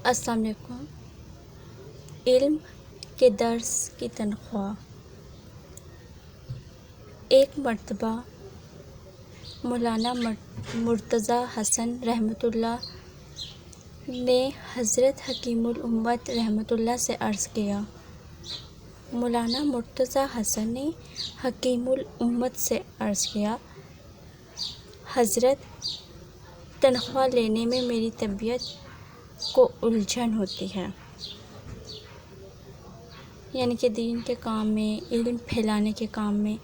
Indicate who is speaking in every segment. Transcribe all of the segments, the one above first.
Speaker 1: السلام علیکم۔ علم کے درس کی تنخواہ۔ ایک مرتبہ مولانا مرتضیٰ حسن رحمۃ اللہ نے حضرت حکیم الامت رحمۃ اللہ سے عرض کیا۔ مولانا مرتضیٰ حسن نے حکیم الامت سے عرض کیا، حضرت، تنخواہ لینے میں میری طبیعت کو الجھن ہوتی ہے، یعنی کہ دین کے کام میں، علم پھیلانے کے کام میں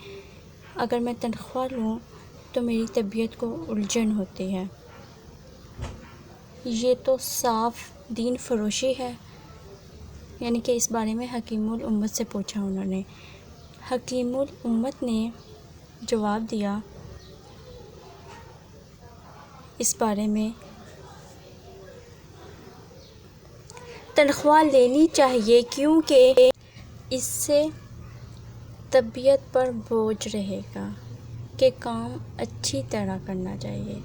Speaker 1: اگر میں تنخواہ لوں تو میری طبیعت کو الجھن ہوتی ہے۔ یہ تو صاف دین فروشی ہے، یعنی کہ اس بارے میں حکیم الامت سے پوچھا انہوں نے۔ حکیم الامت نے جواب دیا اس بارے میں، تنخواہ لینی چاہیے کیونکہ اس سے طبیعت پر بوجھ رہے گا کہ کام اچھی طرح کرنا چاہیے۔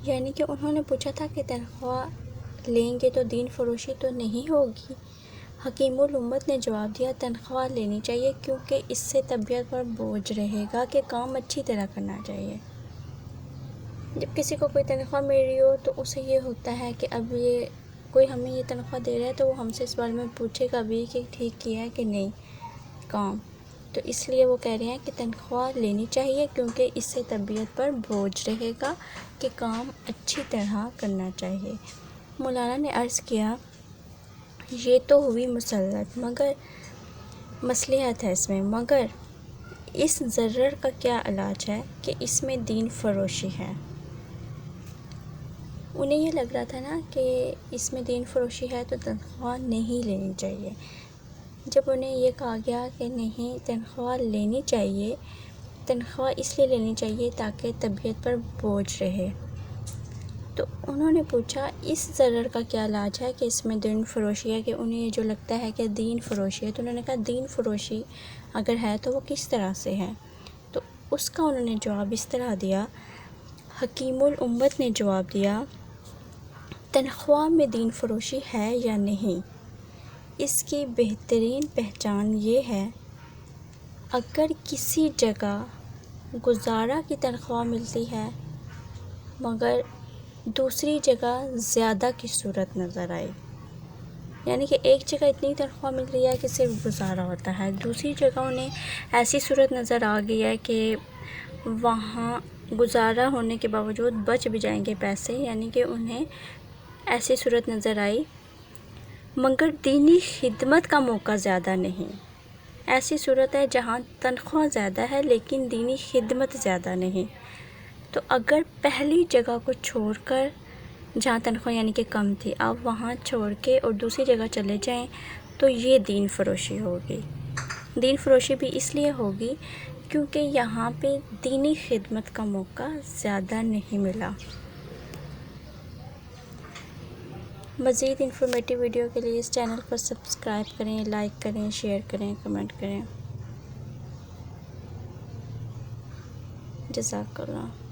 Speaker 1: یعنی کہ انہوں نے پوچھا تھا کہ تنخواہ لیں گے تو دین فروشی تو نہیں ہوگی۔ حکیم الامت نے جواب دیا، تنخواہ لینی چاہیے کیونکہ اس سے طبیعت پر بوجھ رہے گا کہ کام اچھی طرح کرنا چاہیے۔ جب کسی کو کوئی تنخواہ مل رہی ہو تو اسے یہ ہوتا ہے کہ اب یہ کوئی ہمیں یہ تنخواہ دے رہا ہے تو وہ ہم سے اس بارے میں پوچھے گا بھی کہ ٹھیک کیا ہے کہ نہیں کام، تو اس لیے وہ کہہ رہے ہیں کہ تنخواہ لینی چاہیے کیونکہ اس سے طبیعت پر بوجھ رہے گا کہ کام اچھی طرح کرنا چاہیے۔ مولانا نے عرض کیا، یہ تو ہوئی مسلط، مگر مصلحت ہے اس میں، مگر اس ضرر کا کیا علاج ہے کہ اس میں دین فروشی ہے۔ انہیں یہ لگ رہا تھا نا کہ اس میں دین فروشی ہے تو تنخواہ نہیں لینی چاہیے۔ جب انہیں یہ کہا گیا کہ نہیں، تنخواہ لینی چاہیے، تنخواہ اس لیے لینی چاہیے تاکہ طبیعت پر بوجھ رہے، تو انہوں نے پوچھا اس ضرر کا کیا علاج ہے کہ اس میں دین فروشی ہے، کہ انہیں جو لگتا ہے کہ دین فروشی ہے، تو انہوں نے کہا دین فروشی اگر ہے تو وہ کس طرح سے ہے؟ تو اس کا انہوں نے جواب اس طرح دیا، حکیم الامت نے جواب دیا، تنخواہ میں دین فروشی ہے یا نہیں، اس کی بہترین پہچان یہ ہے، اگر کسی جگہ گزارا کی تنخواہ ملتی ہے مگر دوسری جگہ زیادہ کی صورت نظر آئی، یعنی کہ ایک جگہ اتنی تنخواہ مل رہی ہے کہ صرف گزارا ہوتا ہے، دوسری جگہ انہیں ایسی صورت نظر آ گئی ہے کہ وہاں گزارا ہونے کے باوجود بچ بھی جائیں گے پیسے، یعنی کہ انہیں ایسی صورت نظر آئی مگر دینی خدمت کا موقع زیادہ نہیں، ایسی صورت ہے جہاں تنخواہ زیادہ ہے لیکن دینی خدمت زیادہ نہیں، تو اگر پہلی جگہ کو چھوڑ کر جہاں تنخواہ یعنی کہ کم تھی آپ وہاں چھوڑ کے اور دوسری جگہ چلے جائیں تو یہ دین فروشی ہوگی۔ دین فروشی بھی اس لیے ہوگی کیونکہ یہاں پہ دینی خدمت کا موقع زیادہ نہیں ملا۔ مزید انفارمیٹیو ویڈیو کے لیے اس چینل کو سبسکرائب کریں، لائک کریں، شیئر کریں، کمنٹ کریں۔ جزاک اللہ۔